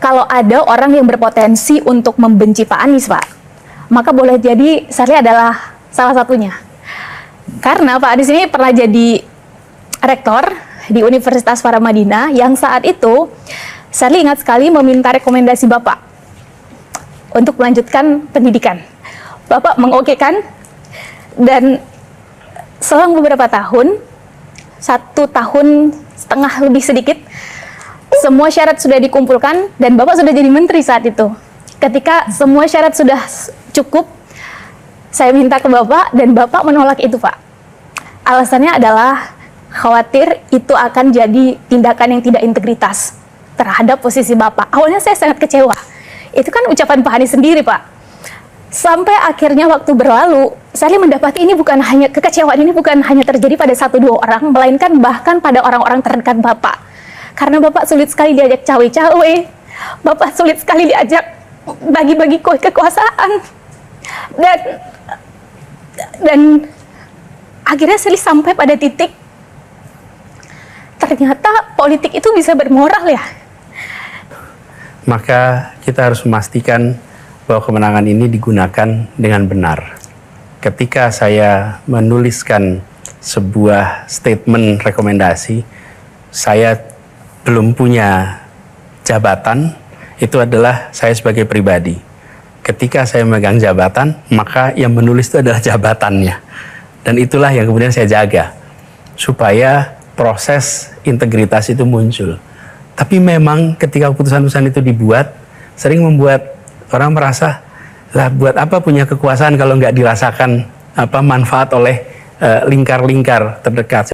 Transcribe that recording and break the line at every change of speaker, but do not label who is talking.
kalau ada orang yang berpotensi untuk membenci Pak Anies, Pak, maka boleh jadi Sherly adalah salah satunya. Karena Pak Anies ini pernah jadi rektor di Universitas Paramadina yang saat itu Sherly ingat sekali meminta rekomendasi Bapak untuk melanjutkan pendidikan. Bapak mengokekan, dan selang beberapa tahun, 1,5 tahun lebih sedikit, semua syarat sudah dikumpulkan dan Bapak sudah jadi menteri saat itu. Ketika semua syarat sudah cukup, saya minta ke Bapak dan Bapak menolak itu, Pak. Alasannya adalah khawatir itu akan jadi tindakan yang tidak integritas terhadap posisi Bapak. Awalnya saya sangat kecewa. Itu kan ucapan Pak Anies sendiri, Pak. Sampai akhirnya waktu berlalu, saya mendapati ini bukan hanya kekecewaan, ini bukan hanya terjadi pada 1-2 orang, melainkan bahkan pada orang-orang terdekat Bapak. Karena Bapak sulit sekali diajak cawe-cawe, Bapak sulit sekali diajak bagi-bagi kekuasaan. Dan akhirnya saya sampai pada titik, ternyata politik itu bisa bermoral ya.
Maka kita harus memastikan bahwa kemenangan ini digunakan dengan benar. Ketika saya menuliskan sebuah statement rekomendasi, saya belum punya jabatan, itu adalah saya sebagai pribadi. Ketika saya memegang jabatan, maka yang menulis itu adalah jabatannya. Dan itulah yang kemudian saya jaga, supaya proses integritas itu muncul. Tapi memang ketika keputusan-keputusan itu dibuat, sering membuat orang merasa, lah buat apa punya kekuasaan kalau nggak dirasakan manfaat oleh lingkar-lingkar terdekat.